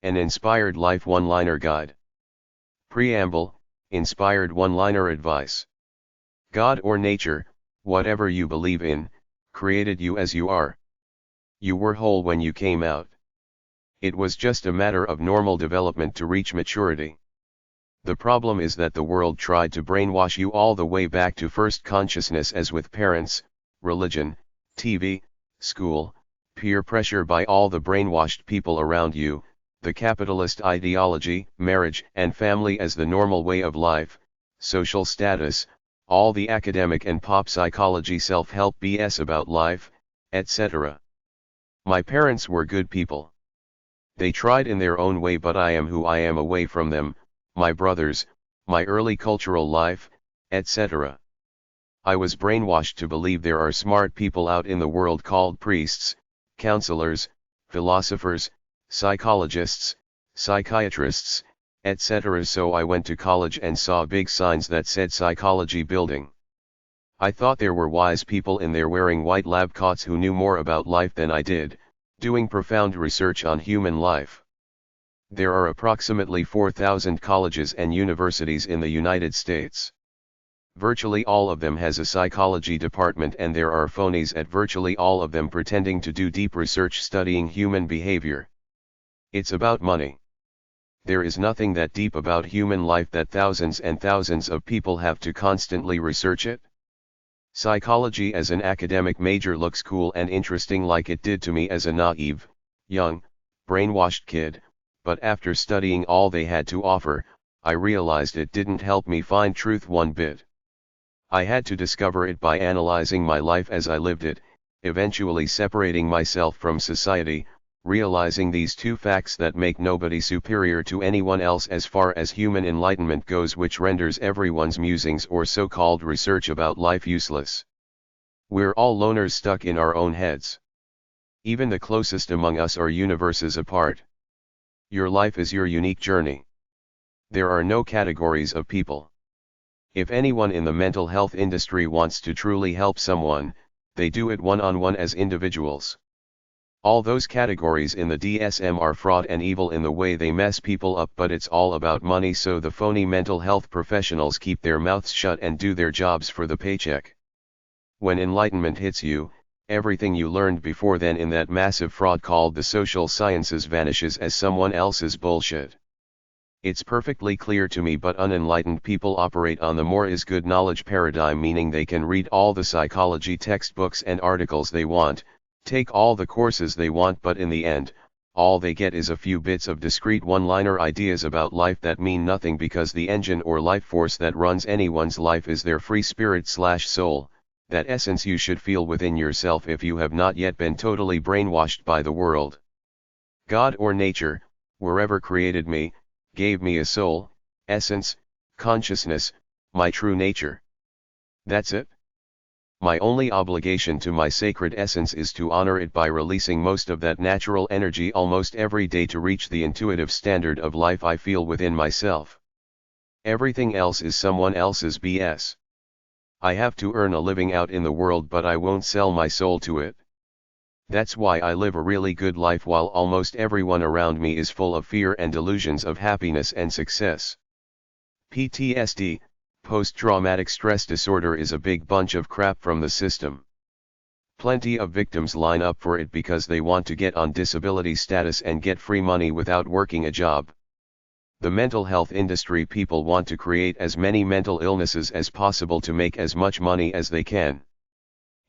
An Inspired Life One-Liner Guide. Preamble, Inspired One-Liner Advice. God or nature, whatever you believe in, created you as you are. You were whole when you came out. It was just a matter of normal development to reach maturity. The problem is that the world tried to brainwash you all the way back to first consciousness, as with parents, religion, TV, school, peer pressure by all the brainwashed people around you, the capitalist ideology, marriage and family as the normal way of life, social status, all the academic and pop psychology self-help BS about life, etc. My parents were good people. They tried in their own way, but I am who I am away from them, my brothers, my early cultural life, etc. I was brainwashed to believe there are smart people out in the world called priests, counselors, philosophers, psychologists, psychiatrists, etc. So I went to college and saw big signs that said psychology building. I thought there were wise people in there wearing white lab coats who knew more about life than I did, doing profound research on human life. There are approximately 4,000 colleges and universities in the United States. Virtually all of them has a psychology department, and there are phonies at virtually all of them pretending to do deep research studying human behavior. It's about money. There is nothing that deep about human life that thousands and thousands of people have to constantly research it. Psychology as an academic major looks cool and interesting, like it did to me as a naive, young, brainwashed kid, but after studying all they had to offer, I realized it didn't help me find truth one bit. I had to discover it by analyzing my life as I lived it, eventually separating myself from society, realizing these two facts that make nobody superior to anyone else as far as human enlightenment goes, which renders everyone's musings or so-called research about life useless. We're all loners stuck in our own heads. Even the closest among us are universes apart. Your life is your unique journey. There are no categories of people. If anyone in the mental health industry wants to truly help someone, they do it one-on-one as individuals. All those categories in the DSM are fraud and evil in the way they mess people up, but it's all about money, so the phony mental health professionals keep their mouths shut and do their jobs for the paycheck. When enlightenment hits you, everything you learned before then in that massive fraud called the social sciences vanishes as someone else's bullshit. It's perfectly clear to me, but unenlightened people operate on the more is good knowledge paradigm, meaning they can read all the psychology textbooks and articles they want, take all the courses they want, but in the end, all they get is a few bits of discrete one-liner ideas about life that mean nothing, because the engine or life force that runs anyone's life is their free spirit/soul, that essence you should feel within yourself if you have not yet been totally brainwashed by the world. God or nature, wherever created me, gave me a soul, essence, consciousness, my true nature. That's it. My only obligation to my sacred essence is to honor it by releasing most of that natural energy almost every day to reach the intuitive standard of life I feel within myself. Everything else is someone else's BS. I have to earn a living out in the world, but I won't sell my soul to it. That's why I live a really good life while almost everyone around me is full of fear and delusions of happiness and success. PTSD, post-traumatic stress disorder, is a big bunch of crap from the system. Plenty of victims line up for it because they want to get on disability status and get free money without working a job. The mental health industry people want to create as many mental illnesses as possible to make as much money as they can.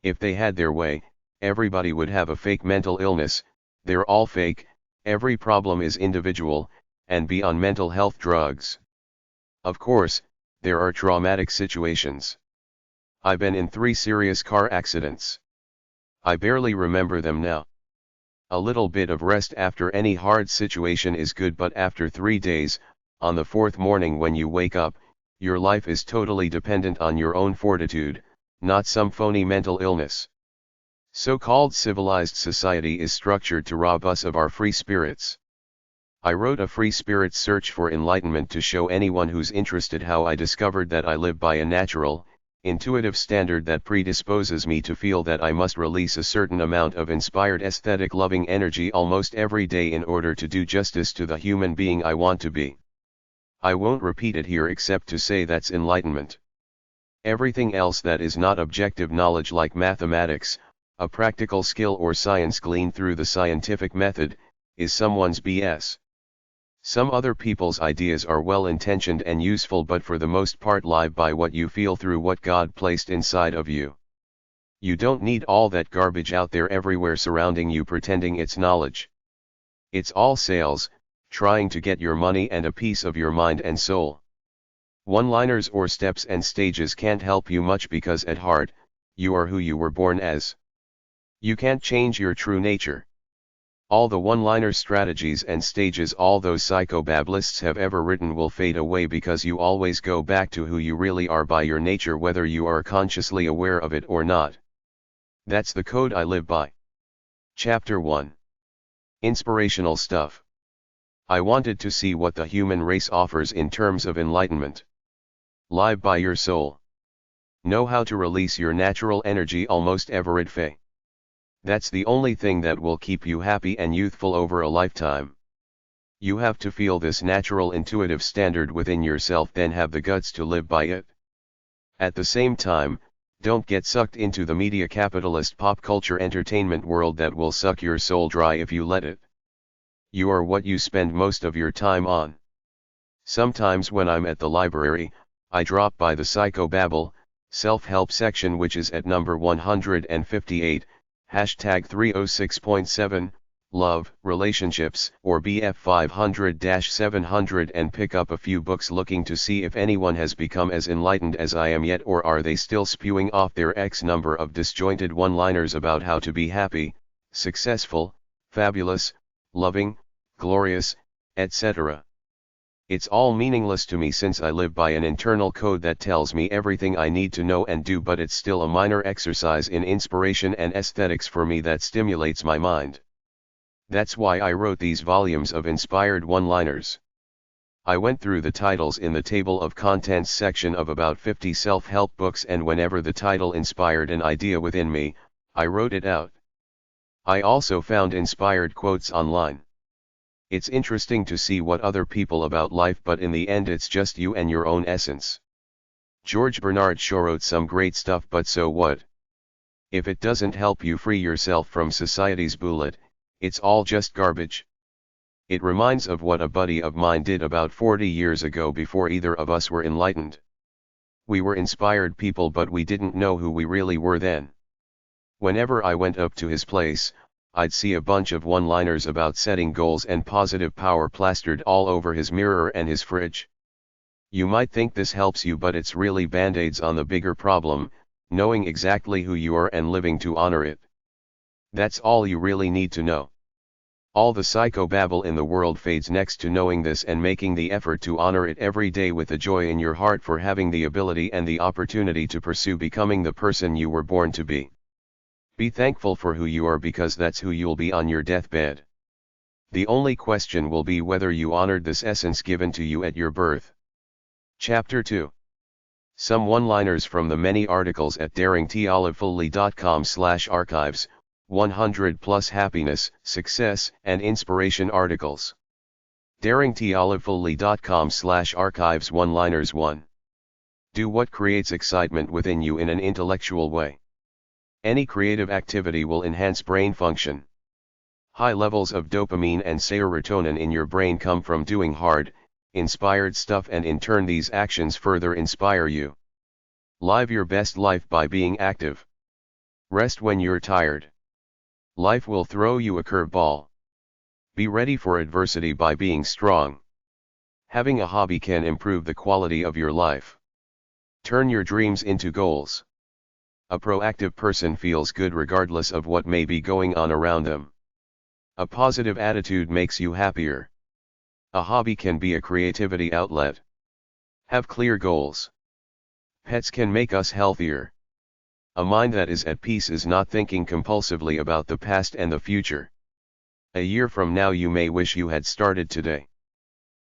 If they had their way, everybody would have a fake mental illness. They're all fake, every problem is individual, and be on mental health drugs. Of course, there are traumatic situations. I've been in 3 serious car accidents. I barely remember them now. A little bit of rest after any hard situation is good, but after 3 days, on the 4th morning when you wake up, your life is totally dependent on your own fortitude, not some phony mental illness. So-called civilized society is structured to rob us of our free spirits. I wrote a Free Spirit Search for Enlightenment to show anyone who's interested how I discovered that I live by a natural, intuitive standard that predisposes me to feel that I must release a certain amount of inspired aesthetic loving energy almost every day in order to do justice to the human being I want to be. I won't repeat it here except to say that's enlightenment. Everything else that is not objective knowledge like mathematics, a practical skill or science gleaned through the scientific method, is someone's BS. Some other people's ideas are well-intentioned and useful but for the most part live by what you feel through what God placed inside of you. You don't need all that garbage out there everywhere surrounding you pretending it's knowledge. It's all sales, trying to get your money and a piece of your mind and soul. One-liners or steps and stages can't help you much because at heart, you are who you were born as. You can't change your true nature. All the one-liner strategies and stages all those psychobablists have ever written will fade away because you always go back to who you really are by your nature whether you are consciously aware of it or not. That's the code I live by. Chapter 1. Inspirational stuff. I wanted to see what the human race offers in terms of enlightenment. Live by your soul. Know how to release your natural energy almost every day. That's the only thing that will keep you happy and youthful over a lifetime. You have to feel this natural intuitive standard within yourself, then have the guts to live by it. At the same time, don't get sucked into the media capitalist pop culture entertainment world that will suck your soul dry if you let it. You are what you spend most of your time on. Sometimes when I'm at the library, I drop by the psychobabble, self-help section which is at number 158, hashtag 306.7, love, relationships, or BF 500-700 and pick up a few books looking to see if anyone has become as enlightened as I am yet or are they still spewing off their X number of disjointed one-liners about how to be happy, successful, fabulous, loving, glorious, etc. It's all meaningless to me since I live by an internal code that tells me everything I need to know and do, but it's still a minor exercise in inspiration and aesthetics for me that stimulates my mind. That's why I wrote these volumes of inspired one-liners. I went through the titles in the table of contents section of about 50 self-help books, and whenever the title inspired an idea within me, I wrote it out. I also found inspired quotes online. It's interesting to see what other people about life, but in the end it's just you and your own essence. George Bernard Shaw wrote some great stuff, but so what? If it doesn't help you free yourself from society's bullet, it's all just garbage. It reminds of what a buddy of mine did about 40 years ago before either of us were enlightened. We were inspired people but we didn't know who we really were then. Whenever I went up to his place, I'd see a bunch of one-liners about setting goals and positive power plastered all over his mirror and his fridge. You might think this helps you, but it's really band-aids on the bigger problem, knowing exactly who you are and living to honor it. That's all you really need to know. All the psychobabble in the world fades next to knowing this and making the effort to honor it every day with the joy in your heart for having the ability and the opportunity to pursue becoming the person you were born to be. Be thankful for who you are because that's who you'll be on your deathbed. The only question will be whether you honored this essence given to you at your birth. Chapter 2. Some one-liners from the many articles at daringtolivefully.com/archives, 100 plus happiness, success, and inspiration articles. daringtolivefully.com/archives one-liners 1. Do what creates excitement within you in an intellectual way. Any creative activity will enhance brain function. High levels of dopamine and serotonin in your brain come from doing hard, inspired stuff, and in turn these actions further inspire you. Live your best life by being active. Rest when you're tired. Life will throw you a curveball. Be ready for adversity by being strong. Having a hobby can improve the quality of your life. Turn your dreams into goals. A proactive person feels good regardless of what may be going on around them. A positive attitude makes you happier. A hobby can be a creativity outlet. Have clear goals. Pets can make us healthier. A mind that is at peace is not thinking compulsively about the past and the future. A year from now you may wish you had started today.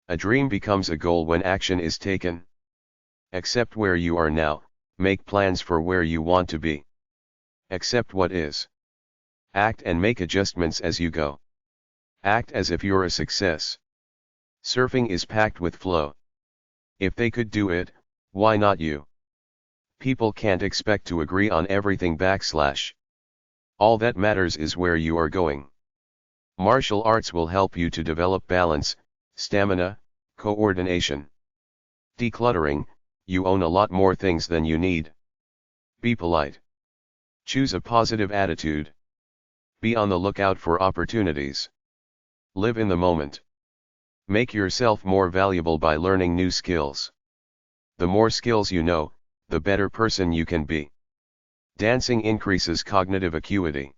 A dream becomes a goal when action is taken. Accept where you are now, Make plans for where you want to be. Accept what is. Act and make adjustments as you go. Act as if you're a success. Surfing is packed with flow. If they could do it, why not you? People can't expect to agree on everything / all that matters is where you are going. Martial arts will help you to develop balance, stamina, coordination. Decluttering, you own a lot more things than you need. Be polite. Choose a positive attitude. Be on the lookout for opportunities. Live in the moment. Make yourself more valuable by learning new skills. The more skills you know, the better person you can be. Dancing increases cognitive acuity.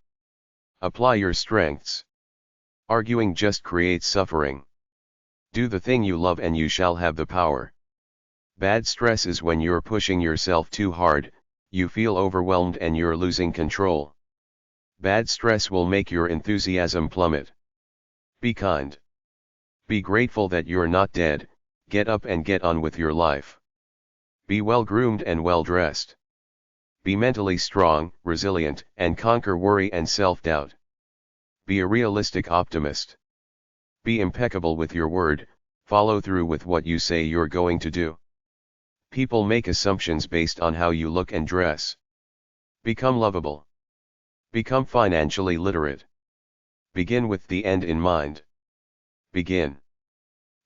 Apply your strengths. Arguing just creates suffering. Do the thing you love and you shall have the power. Bad stress is when you're pushing yourself too hard, you feel overwhelmed and you're losing control. Bad stress will make your enthusiasm plummet. Be kind. Be grateful that you're not dead, get up and get on with your life. Be well groomed and well dressed. Be mentally strong, resilient, and conquer worry and self-doubt. Be a realistic optimist. Be impeccable with your word, follow through with what you say you're going to do. People make assumptions based on how you look and dress. Become lovable. Become financially literate. Begin with the end in mind. Begin.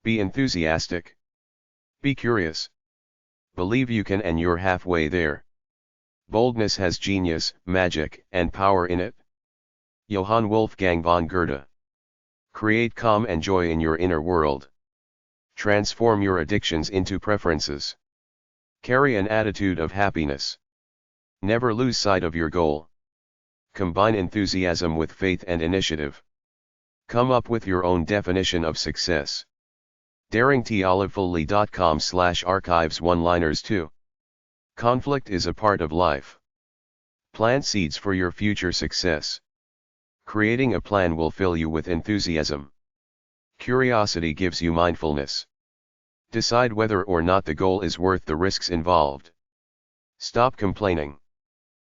Be enthusiastic. Be curious. Believe you can and you're halfway there. Boldness has genius, magic, and power in it. Johann Wolfgang von Goethe. Create calm and joy in your inner world. Transform your addictions into preferences. Carry an attitude of happiness. Never lose sight of your goal. Combine enthusiasm with faith and initiative. Come up with your own definition of success. daringtolivefoley.com/archives one-liners 2. Conflict is a part of life. Plant seeds for your future success. Creating a plan will fill you with enthusiasm. Curiosity gives you mindfulness. Decide whether or not the goal is worth the risks involved. Stop complaining.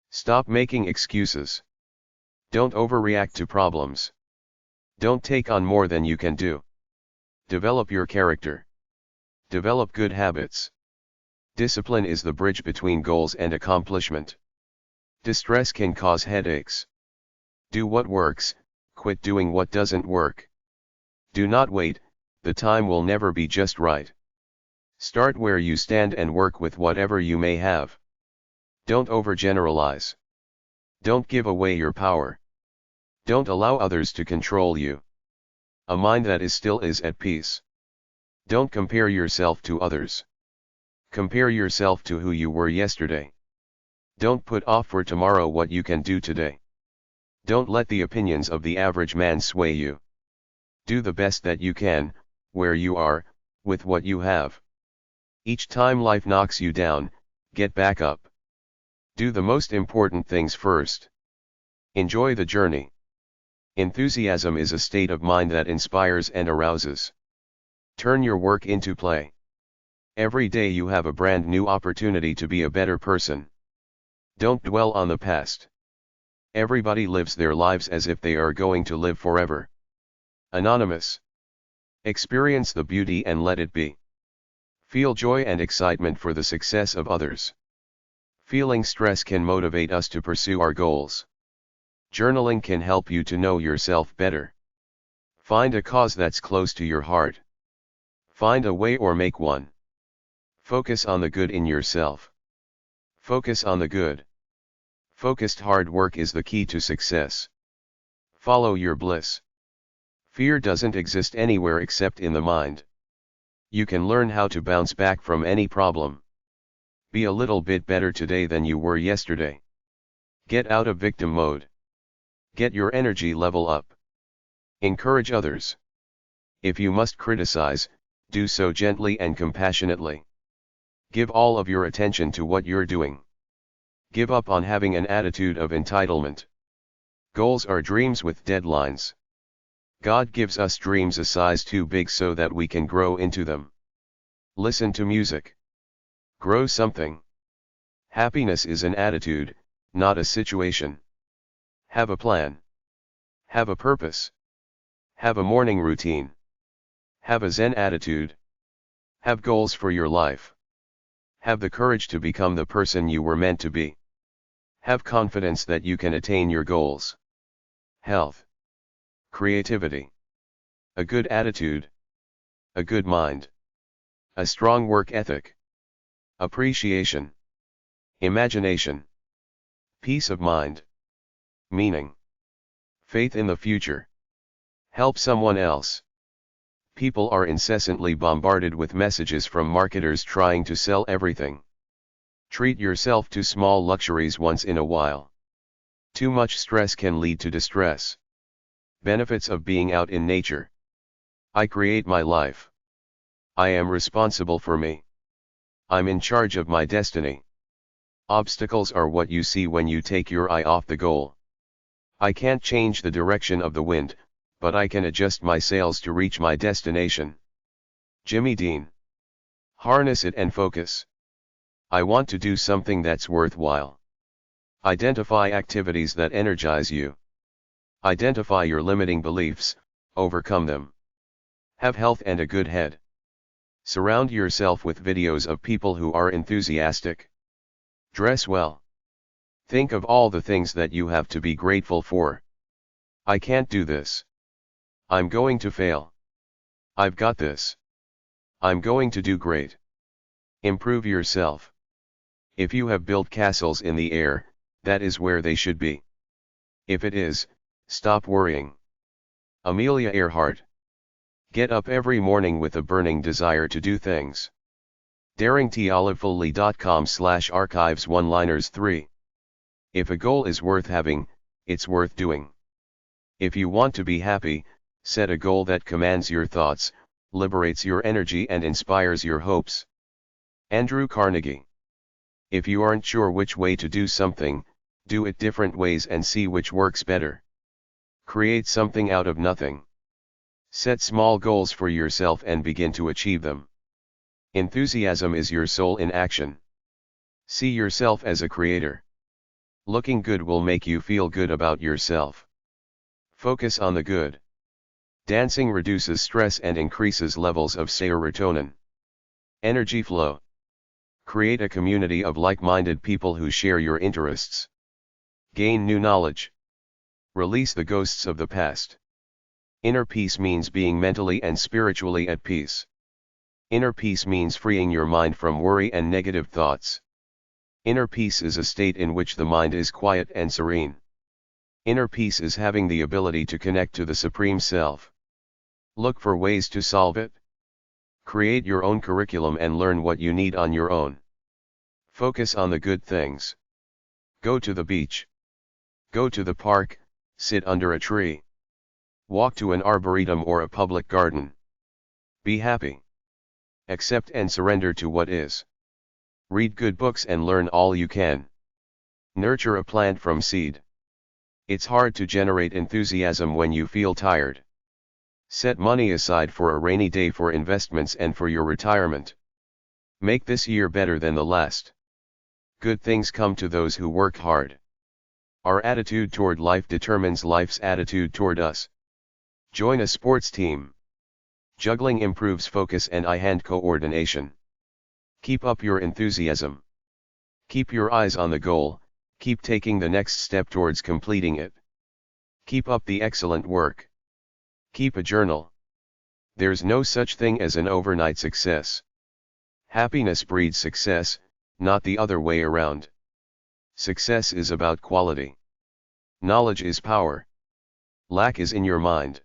Stop making excuses. Don't overreact to problems. Don't take on more than you can do. Develop your character. Develop good habits. Discipline is the bridge between goals and accomplishment. Distress can cause headaches. Do what works, quit doing what doesn't work. Do not wait, the time will never be just right. Start where you stand and work with whatever you may have. Don't overgeneralize. Don't give away your power. Don't allow others to control you. A mind that is still is at peace. Don't compare yourself to others. Compare yourself to who you were yesterday. Don't put off for tomorrow what you can do today. Don't let the opinions of the average man sway you. Do the best that you can, where you are, with what you have. Each time life knocks you down, get back up. Do the most important things first. Enjoy the journey. Enthusiasm is a state of mind that inspires and arouses. Turn your work into play. Every day you have a brand new opportunity to be a better person. Don't dwell on the past. Everybody lives their lives as if they are going to live forever. Anonymous. Experience the beauty and let it be. Feel joy and excitement for the success of others. Feeling stress can motivate us to pursue our goals. Journaling can help you to know yourself better. Find a cause that's close to your heart. Find a way or make one. Focus on the good in yourself. Focus on the good. Focused hard work is the key to success. Follow your bliss. Fear doesn't exist anywhere except in the mind. You can learn how to bounce back from any problem. Be a little bit better today than you were yesterday. Get out of victim mode. Get your energy level up. Encourage others. If you must criticize, do so gently and compassionately. Give all of your attention to what you're doing. Give up on having an attitude of entitlement. Goals are dreams with deadlines. God gives us dreams a size too big so that we can grow into them. Listen to music. Grow something. Happiness is an attitude, not a situation. Have a plan. Have a purpose. Have a morning routine. Have a Zen attitude. Have goals for your life. Have the courage to become the person you were meant to be. Have confidence that you can attain your goals. Health. Creativity. A good attitude. A good mind. A strong work ethic. Appreciation. Imagination. Peace of mind. Meaning. Faith in the future. Help someone else. People are incessantly bombarded with messages from marketers trying to sell everything. Treat yourself to small luxuries once in a while. Too much stress can lead to distress. Benefits of being out in nature. I create my life. I am responsible for me. I'm in charge of my destiny. Obstacles are what you see when you take your eye off the goal. I can't change the direction of the wind, but I can adjust my sails to reach my destination. Jimmy Dean. Harness it and focus. I want to do something that's worthwhile. Identify activities that energize you. Identify your limiting beliefs, overcome them. Have health and a good head. Surround yourself with videos of people who are enthusiastic. Dress well. Think of all the things that you have to be grateful for. I can't do this. I'm going to fail. I've got this. I'm going to do great. Improve yourself. If you have built castles in the air, that is where they should be. If it is, stop worrying. Amelia Earhart. Get up every morning with a burning desire to do things. daringtolivefully.com/archives one-liners 3. If a goal is worth having, it's worth doing. If you want to be happy, set a goal that commands your thoughts, liberates your energy and inspires your hopes. Andrew Carnegie. If you aren't sure which way to do something, do it different ways and see which works better. Create something out of nothing. Set small goals for yourself and begin to achieve them. Enthusiasm is your soul in action. See yourself as a creator. Looking good will make you feel good about yourself. Focus on the good. Dancing reduces stress and increases levels of serotonin. Energy flow. Create a community of like-minded people who share your interests. Gain new knowledge. Release the ghosts of the past. Inner peace means being mentally and spiritually at peace. Inner peace means freeing your mind from worry and negative thoughts. Inner peace is a state in which the mind is quiet and serene. Inner peace is having the ability to connect to the Supreme Self. Look for ways to solve it. Create your own curriculum and learn what you need on your own. Focus on the good things. Go to the beach. Go to the park, sit under a tree. Walk to an arboretum or a public garden. Be happy. Accept and surrender to what is. Read good books and learn all you can. Nurture a plant from seed. It's hard to generate enthusiasm when you feel tired. Set money aside for a rainy day for investments and for your retirement. Make this year better than the last. Good things come to those who work hard. Our attitude toward life determines life's attitude toward us. Join a sports team. Juggling improves focus and eye-hand coordination. Keep up your enthusiasm. Keep your eyes on the goal, keep taking the next step towards completing it. Keep up the excellent work. Keep a journal. There's no such thing as an overnight success. Happiness breeds success, not the other way around. Success is about quality. Knowledge is power. Lack is in your mind.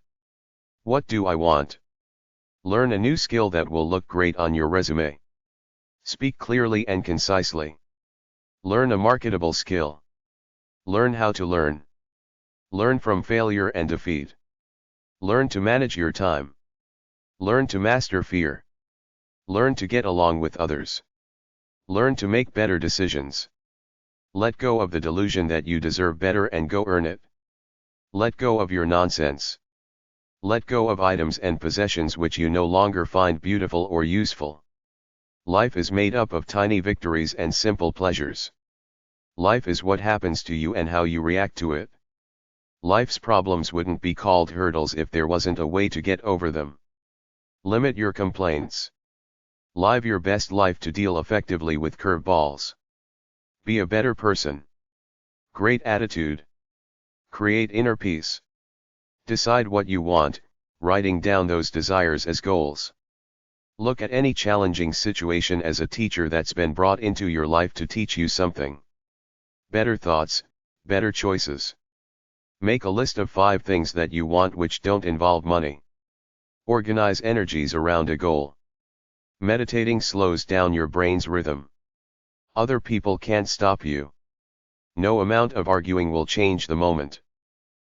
What do I want? Learn a new skill that will look great on your resume. Speak clearly and concisely. Learn a marketable skill. Learn how to learn. Learn from failure and defeat. Learn to manage your time. Learn to master fear. Learn to get along with others. Learn to make better decisions. Let go of the delusion that you deserve better and go earn it. Let go of your nonsense. Let go of items and possessions which you no longer find beautiful or useful. Life is made up of tiny victories and simple pleasures. Life is what happens to you and how you react to it. Life's problems wouldn't be called hurdles if there wasn't a way to get over them. Limit your complaints. Live your best life to deal effectively with curveballs. Be a better person. Great attitude. Create inner peace. Decide what you want, writing down those desires as goals. Look at any challenging situation as a teacher that's been brought into your life to teach you something. Better thoughts, better choices. Make a list of 5 things that you want which don't involve money. Organize energies around a goal. Meditating slows down your brain's rhythm. Other people can't stop you. No amount of arguing will change the moment.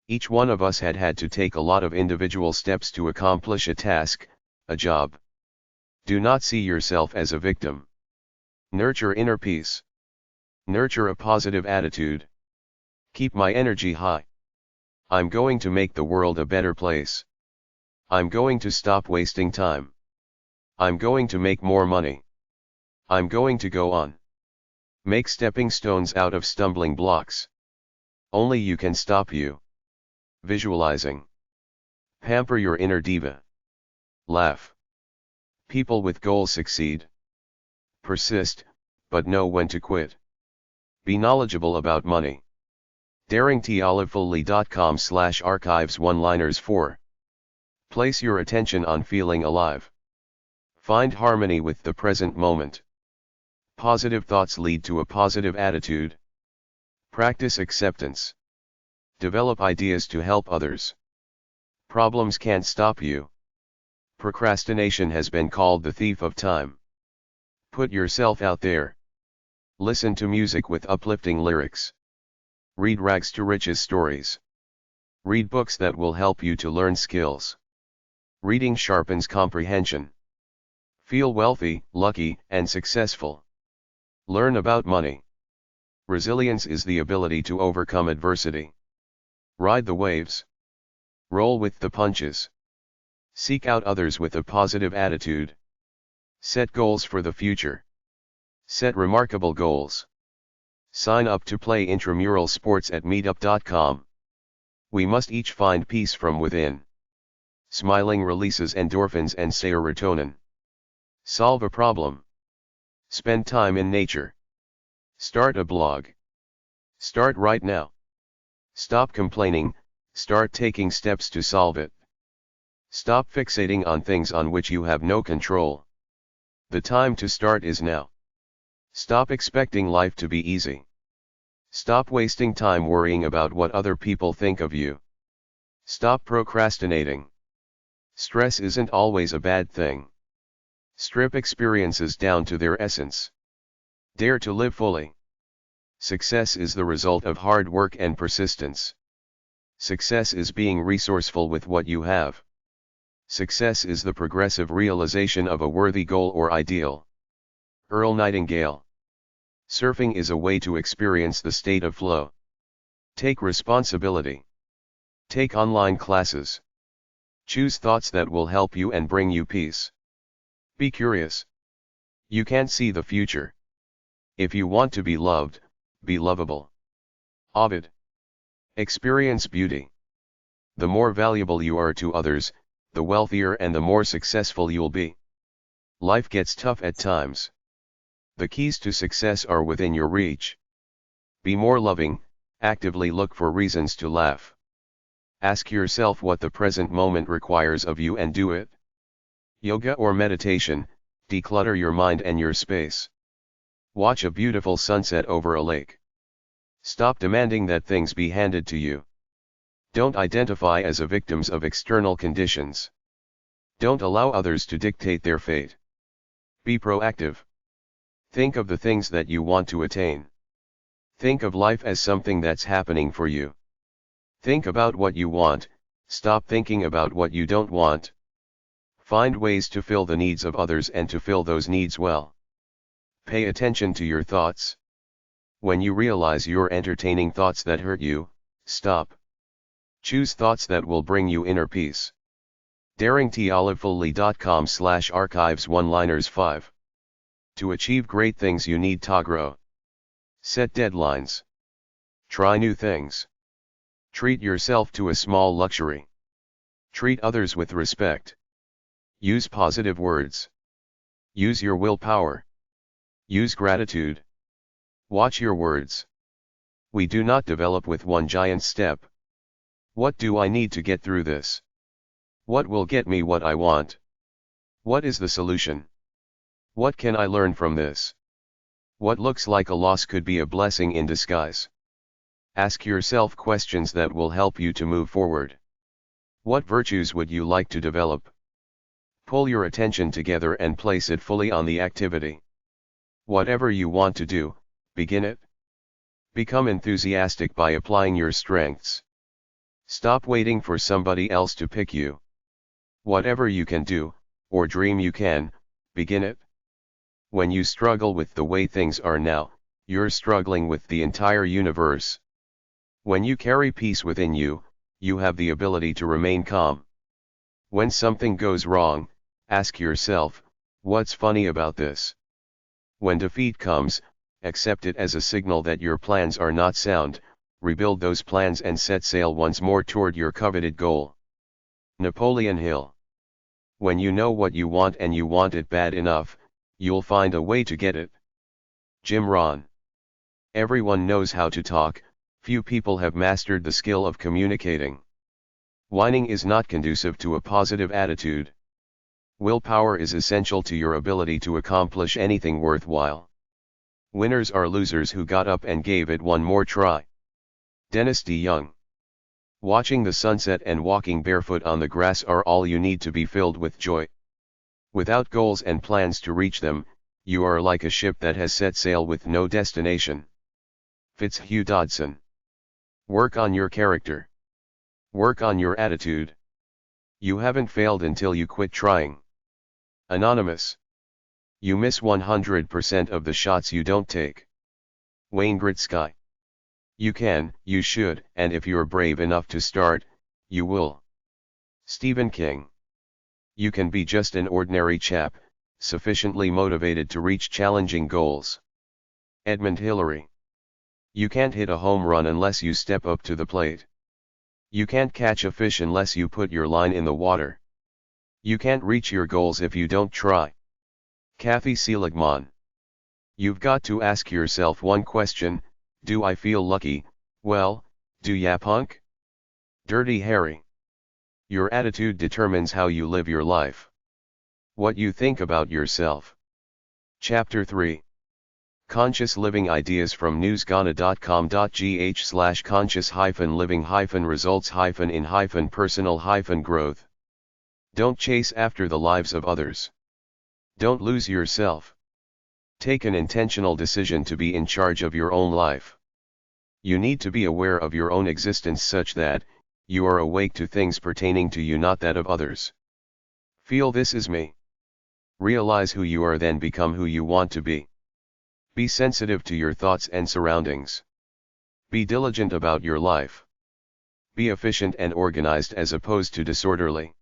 Each one of us had to take a lot of individual steps to accomplish a task, a job. Do not see yourself as a victim. Nurture inner peace. Nurture a positive attitude. Keep my energy high. I'm going to make the world a better place. I'm going to stop wasting time. I'm going to make more money. I'm going to go on. Make stepping stones out of stumbling blocks. Only you can stop you. Visualizing. Pamper your inner diva. Laugh. People with goals succeed. Persist, but know when to quit. Be knowledgeable about money. daringtolivefully.com/archives one-liners 4. Place your attention on feeling alive. Find harmony with the present moment. Positive thoughts lead to a positive attitude. Practice acceptance. Develop ideas to help others. Problems can't stop you. Procrastination has been called the thief of time. Put yourself out there. Listen to music with uplifting lyrics. Read rags to riches stories. Read books that will help you to learn skills. Reading sharpens comprehension. Feel wealthy, lucky, and successful. Learn about money. Resilience is the ability to overcome adversity. Ride the waves. Roll with the punches. Seek out others with a positive attitude. Set goals for the future. Set remarkable goals. Sign up to play intramural sports at meetup.com. We must each find peace from within. Smiling releases endorphins and serotonin. Solve a problem. Spend time in nature. Start a blog. Start right now. Stop complaining, start taking steps to solve it. Stop fixating on things on which you have no control. The time to start is now. Stop expecting life to be easy. Stop wasting time worrying about what other people think of you. Stop procrastinating. Stress isn't always a bad thing. Strip experiences down to their essence. Dare to live fully. Success is the result of hard work and persistence. Success is being resourceful with what you have. Success is the progressive realization of a worthy goal or ideal. Earl Nightingale. Surfing is a way to experience the state of flow. Take responsibility. Take online classes. Choose thoughts that will help you and bring you peace. Be curious. You can't see the future. If you want to be loved, be lovable. Ovid. Experience beauty. The more valuable you are to others, the wealthier and the more successful you'll be. Life gets tough at times. The keys to success are within your reach. Be more loving, actively look for reasons to laugh. Ask yourself what the present moment requires of you and do it. Yoga or meditation, declutter your mind and your space. Watch a beautiful sunset over a lake. Stop demanding that things be handed to you. Don't identify as a victim of external conditions. Don't allow others to dictate their fate. Be proactive. Think of the things that you want to attain. Think of life as something that's happening for you. Think about what you want, stop thinking about what you don't want. Find ways to fill the needs of others and to fill those needs well. Pay attention to your thoughts. When you realize you're entertaining thoughts that hurt you, stop. Choose thoughts that will bring you inner peace. daringtolivefully.com/archives one-liners 5. To achieve great things you need to grow. Set deadlines. Try new things. Treat yourself to a small luxury. Treat others with respect. Use positive words. Use your willpower. Use gratitude. Watch your words. We do not develop with one giant step. What do I need to get through this? What will get me what I want? What is the solution? What can I learn from this? What looks like a loss could be a blessing in disguise. Ask yourself questions that will help you to move forward. What virtues would you like to develop? Pull your attention together and place it fully on the activity. Whatever you want to do, begin it. Become enthusiastic by applying your strengths. Stop waiting for somebody else to pick you. Whatever you can do, or dream you can, begin it. When you struggle with the way things are now, you're struggling with the entire universe. When you carry peace within you, you have the ability to remain calm. When something goes wrong, ask yourself, what's funny about this? When defeat comes, accept it as a signal that your plans are not sound, rebuild those plans and set sail once more toward your coveted goal. Napoleon Hill. When you know what you want and you want it bad enough, you'll find a way to get it. Jim Rohn. Everyone knows how to talk, few people have mastered the skill of communicating. Whining is not conducive to a positive attitude. Willpower is essential to your ability to accomplish anything worthwhile. Winners are losers who got up and gave it one more try. Dennis DeYoung. Watching the sunset and walking barefoot on the grass are all you need to be filled with joy. Without goals and plans to reach them, you are like a ship that has set sail with no destination. Fitzhugh Dodson. Work on your character. Work on your attitude. You haven't failed until you quit trying. Anonymous. You miss 100% of the shots you don't take. Wayne Gretzky. You can, you should, and if you're brave enough to start, you will. Stephen King. You can be just an ordinary chap, sufficiently motivated to reach challenging goals. Edmund Hillary. You can't hit a home run unless you step up to the plate. You can't catch a fish unless you put your line in the water. You can't reach your goals if you don't try. Kathy Seligman. You've got to ask yourself one question, do I feel lucky? Well, do ya punk? Dirty Harry. Your attitude determines how you live your life. What you think about yourself. Chapter 3. Conscious Living Ideas from newsghana.com.gh/conscious-living-results-in-personal-growth. Don't chase after the lives of others. Don't lose yourself. Take an intentional decision to be in charge of your own life. You need to be aware of your own existence such that you are awake to things pertaining to you, not that of others. Feel this is me. Realize who you are, then become who you want to be. Be sensitive to your thoughts and surroundings. Be diligent about your life. Be efficient and organized as opposed to disorderly.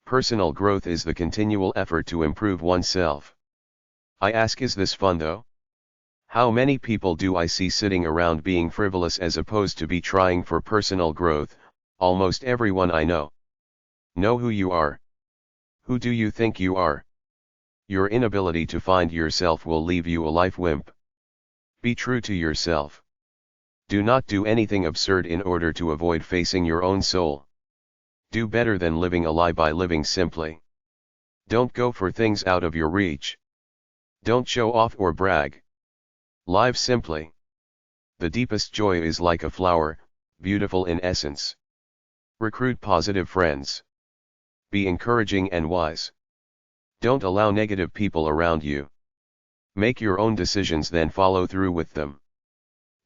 Personal growth is the continual effort to improve oneself. I ask, is this fun though? How many people do I see sitting around being frivolous as opposed to be trying for personal growth? Almost everyone I know. Know who you are. Who do you think you are? Your inability to find yourself will leave you a life wimp. Be true to yourself. Do not do anything absurd in order to avoid facing your own soul. Do better than living a lie by living simply. Don't go for things out of your reach. Don't show off or brag. Live simply. The deepest joy is like a flower, beautiful in essence. Recruit positive friends. Be encouraging and wise. Don't allow negative people around you. Make your own decisions, then follow through with them.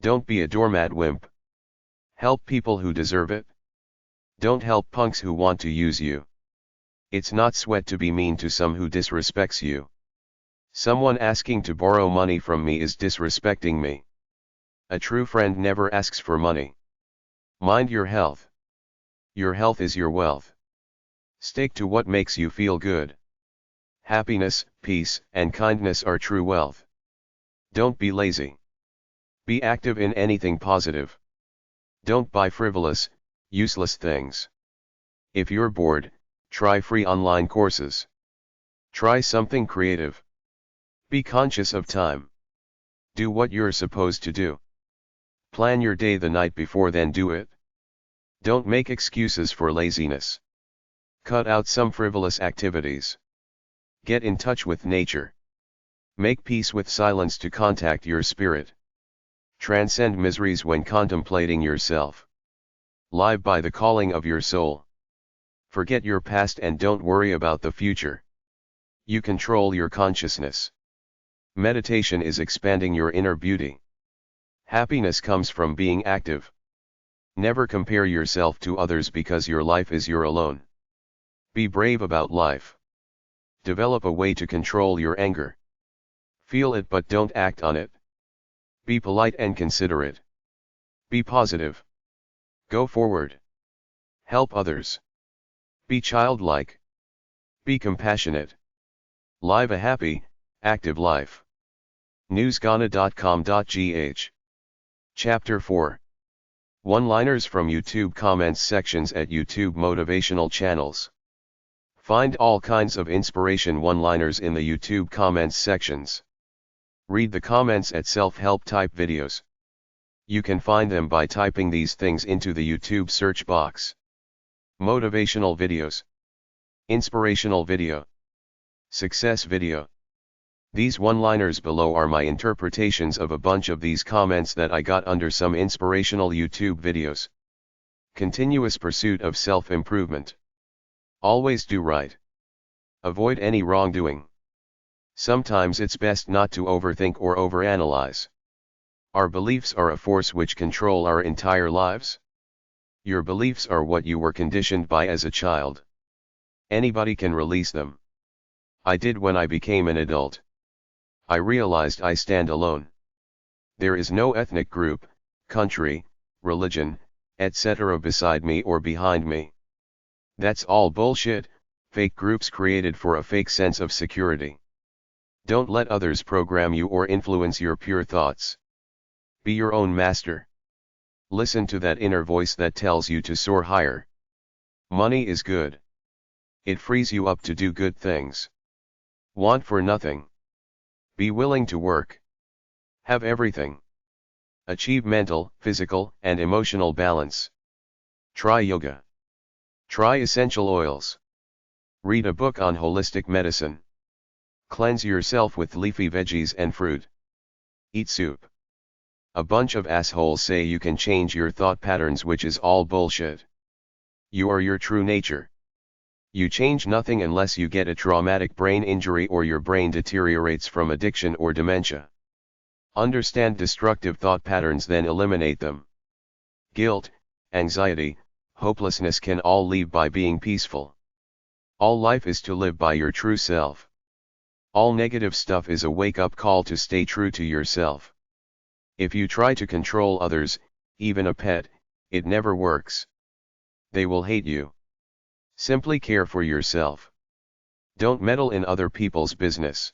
Don't be a doormat wimp. Help people who deserve it. Don't help punks who want to use you. It's not sweat to be mean to some who disrespects you. Someone asking to borrow money from me is disrespecting me. A true friend never asks for money. Mind your health. Your health is your wealth. Stick to what makes you feel good. Happiness, peace, and kindness are true wealth. Don't be lazy. Be active in anything positive. Don't buy frivolous, useless things. If you're bored, try free online courses. Try something creative. Be conscious of time. Do what you're supposed to do. Plan your day the night before, then do it. Don't make excuses for laziness. Cut out some frivolous activities. Get in touch with nature. Make peace with silence to contact your spirit. Transcend miseries when contemplating yourself. Live by the calling of your soul. Forget your past and don't worry about the future. You control your consciousness. Meditation is expanding your inner beauty. Happiness comes from being active. Never compare yourself to others because your life is your alone. Be brave about life. Develop a way to control your anger. Feel it but don't act on it. Be polite and considerate. Be positive. Go forward. Help others. Be childlike. Be compassionate. Live a happy, active life. newsghana.com.gh. Chapter 4. One-liners from YouTube comments sections at YouTube motivational channels. Find all kinds of inspiration one-liners in the YouTube comments sections. Read the comments at self-help type videos. You can find them by typing these things into the YouTube search box. Motivational videos. Inspirational video. Success video. These one-liners below are my interpretations of a bunch of these comments that I got under some inspirational YouTube videos. Continuous pursuit of self-improvement. Always do right. Avoid any wrongdoing. Sometimes it's best not to overthink or overanalyze. Our beliefs are a force which control our entire lives. Your beliefs are what you were conditioned by as a child. Anybody can release them. I did when I became an adult. I realized I stand alone. There is no ethnic group, country, religion, etc. beside me or behind me. That's all bullshit, fake groups created for a fake sense of security. Don't let others program you or influence your pure thoughts. Be your own master. Listen to that inner voice that tells you to soar higher. Money is good. It frees you up to do good things. Want for nothing. Be willing to work. Have everything. Achieve mental, physical, and emotional balance. Try yoga. Try essential oils. Read a book on holistic medicine. Cleanse yourself with leafy veggies and fruit. Eat soup. A bunch of assholes say you can change your thought patterns, which is all bullshit. You are your true nature. You change nothing unless you get a traumatic brain injury or your brain deteriorates from addiction or dementia. Understand destructive thought patterns, then eliminate them. Guilt, anxiety, hopelessness can all leave by being peaceful. All life is to live by your true self. All negative stuff is a wake-up call to stay true to yourself. If you try to control others, even a pet, it never works. They will hate you. Simply care for yourself. Don't meddle in other people's business.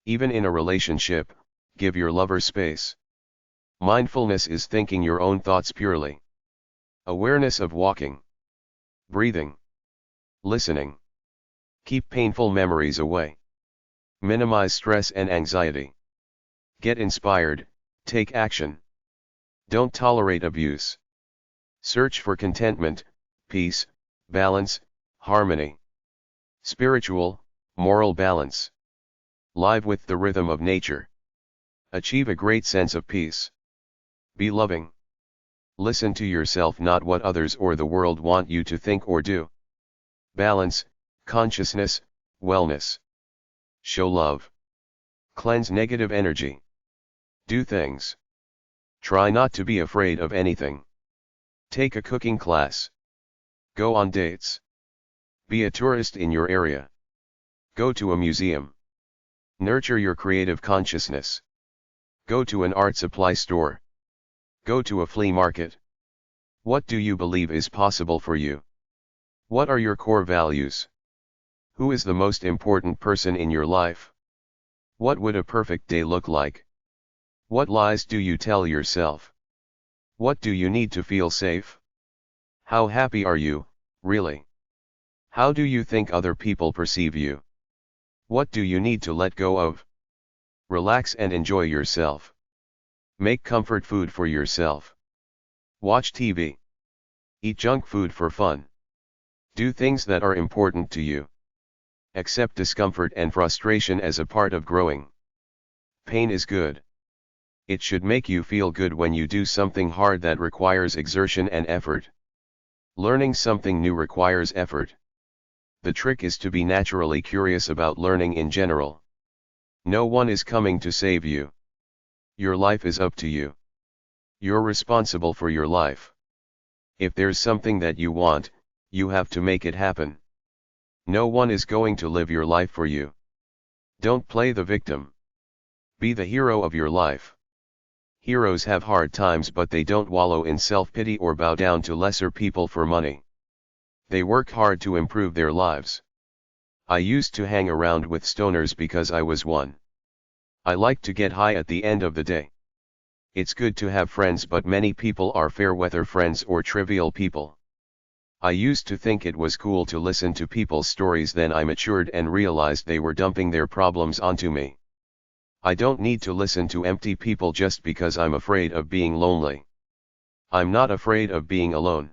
Even in a relationship, give your lover space. Mindfulness is thinking your own thoughts purely. Awareness of walking, breathing, listening. Keep painful memories away. Minimize stress and anxiety. Get inspired, take action. Don't tolerate abuse. Search for contentment, peace, balance, harmony. Spiritual, moral balance. Live with the rhythm of nature. Achieve a great sense of peace. Be loving. Listen to yourself, not what others or the world want you to think or do. Balance, consciousness, wellness. Show love. Cleanse negative energy. Do things. Try not to be afraid of anything. Take a cooking class. Go on dates. Be a tourist in your area. Go to a museum. Nurture your creative consciousness. Go to an art supply store. Go to a flea market. What do you believe is possible for you? What are your core values? Who is the most important person in your life? What would a perfect day look like? What lies do you tell yourself? What do you need to feel safe? How happy are you, really? How do you think other people perceive you? What do you need to let go of? Relax and enjoy yourself. Make comfort food for yourself. Watch TV. Eat junk food for fun. Do things that are important to you. Accept discomfort and frustration as a part of growing. Pain is good. It should make you feel good when you do something hard that requires exertion and effort. Learning something new requires effort. The trick is to be naturally curious about learning in general. No one is coming to save you. Your life is up to you. You're responsible for your life. If there's something that you want, you have to make it happen. No one is going to live your life for you. Don't play the victim. Be the hero of your life. Heroes have hard times, but they don't wallow in self-pity or bow down to lesser people for money. They work hard to improve their lives. I used to hang around with stoners because I was one. I like to get high at the end of the day. It's good to have friends, but many people are fair-weather friends or trivial people. I used to think it was cool to listen to people's stories, then I matured and realized they were dumping their problems onto me. I don't need to listen to empty people just because I'm afraid of being lonely. I'm not afraid of being alone.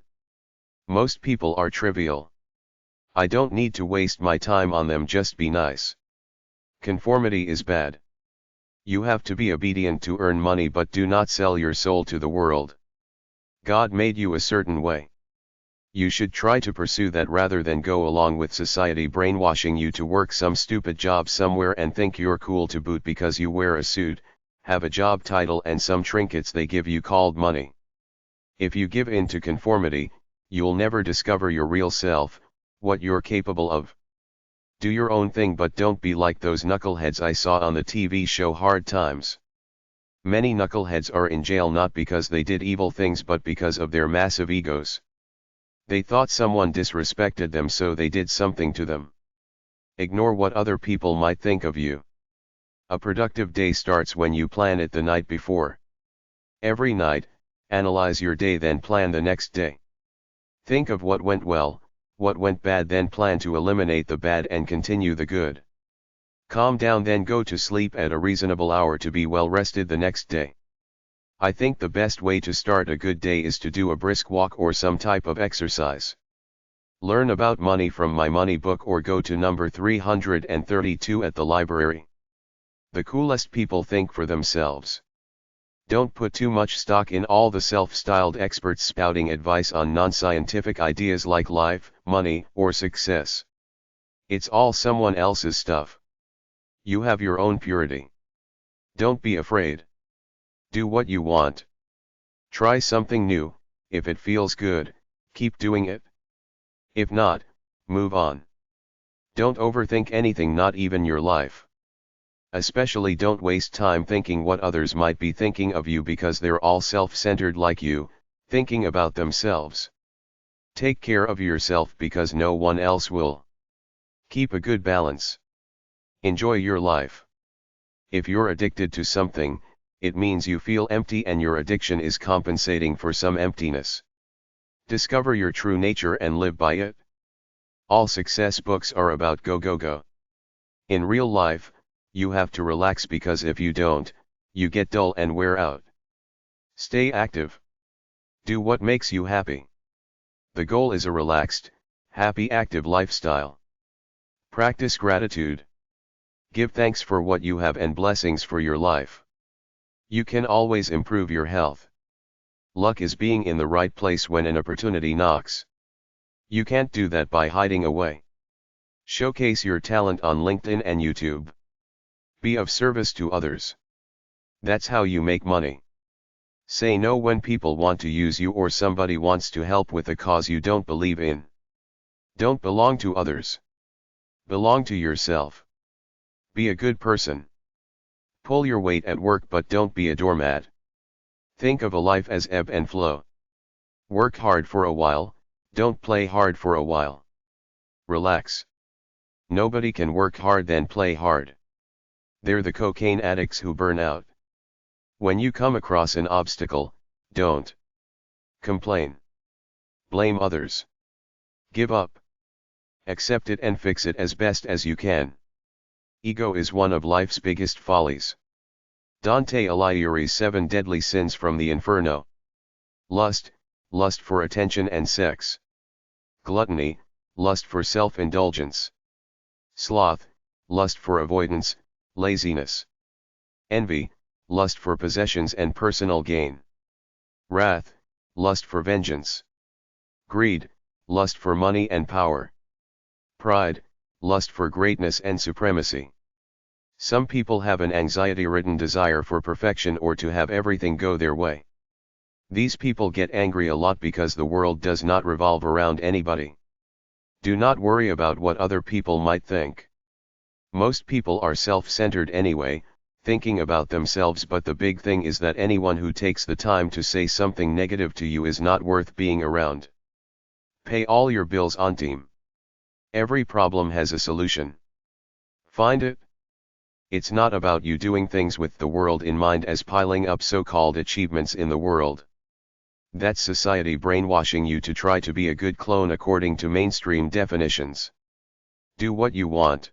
Most people are trivial. I don't need to waste my time on them, just be nice. Conformity is bad. You have to be obedient to earn money, but do not sell your soul to the world. God made you a certain way. You should try to pursue that rather than go along with society brainwashing you to work some stupid job somewhere and think you're cool to boot because you wear a suit, have a job title and some trinkets they give you called money. If you give in to conformity, you'll never discover your real self, what you're capable of. Do your own thing, but don't be like those knuckleheads I saw on the TV show Hard Times. Many knuckleheads are in jail not because they did evil things but because of their massive egos. They thought someone disrespected them, so they did something to them. Ignore what other people might think of you. A productive day starts when you plan it the night before. Every night, analyze your day, then plan the next day. Think of what went well, what went bad, then plan to eliminate the bad and continue the good. Calm down, then go to sleep at a reasonable hour to be well rested the next day. I think the best way to start a good day is to do a brisk walk or some type of exercise. Learn about money from my money book or go to number 332 at the library. The coolest people think for themselves. Don't put too much stock in all the self-styled experts spouting advice on non-scientific ideas like life, money, or success. It's all someone else's stuff. You have your own purity. Don't be afraid. Do what you want. Try something new. If it feels good, keep doing it. If not, move on. Don't overthink anything, not even your life. Especially don't waste time thinking what others might be thinking of you, because they're all self-centered like you, thinking about themselves. Take care of yourself because no one else will. Keep a good balance. Enjoy your life. If you're addicted to something, it means you feel empty and your addiction is compensating for some emptiness. Discover your true nature and live by it. All success books are about go go go. In real life, you have to relax, because if you don't, you get dull and wear out. Stay active. Do what makes you happy. The goal is a relaxed, happy, active lifestyle. Practice gratitude. Give thanks for what you have and blessings for your life. You can always improve your health. Luck is being in the right place when an opportunity knocks. You can't do that by hiding away. Showcase your talent on LinkedIn and YouTube. Be of service to others. That's how you make money. Say no when people want to use you or somebody wants to help with a cause you don't believe in. Don't belong to others. Belong to yourself. Be a good person. Pull your weight at work, but don't be a doormat. Think of a life as ebb and flow. Work hard for a while, don't play hard for a while. Relax. Nobody can work hard then play hard. They're the cocaine addicts who burn out. When you come across an obstacle, don't complain. Blame others. Give up. Accept it and fix it as best as you can. Ego is one of life's biggest follies. Dante Alighieri's 7 deadly sins from the Inferno. Lust, lust for attention and sex. Gluttony, lust for self-indulgence. Sloth, lust for avoidance, laziness. Envy, lust for possessions and personal gain. Wrath, lust for vengeance. Greed, lust for money and power. Pride, lust for greatness and supremacy. Some people have an anxiety-ridden desire for perfection or to have everything go their way. These people get angry a lot because the world does not revolve around anybody. Do not worry about what other people might think. Most people are self-centered anyway, thinking about themselves, but the big thing is that anyone who takes the time to say something negative to you is not worth being around. Pay all your bills on time. Every problem has a solution. Find it. It's not about you doing things with the world in mind as piling up so-called achievements in the world. That's society brainwashing you to try to be a good clone according to mainstream definitions. Do what you want.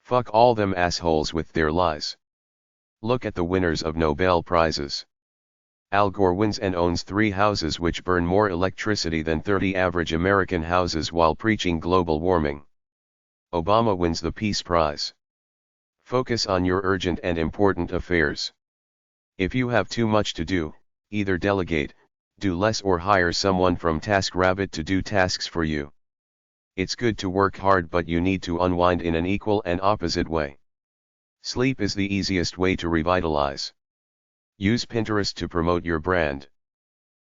Fuck all them assholes with their lies. Look at the winners of Nobel Prizes. Al Gore wins and owns 3 houses which burn more electricity than 30 average American houses while preaching global warming. Obama wins the Peace Prize. Focus on your urgent and important affairs. If you have too much to do, either delegate, do less, or hire someone from TaskRabbit to do tasks for you. It's good to work hard, but you need to unwind in an equal and opposite way. Sleep is the easiest way to revitalize. Use Pinterest to promote your brand.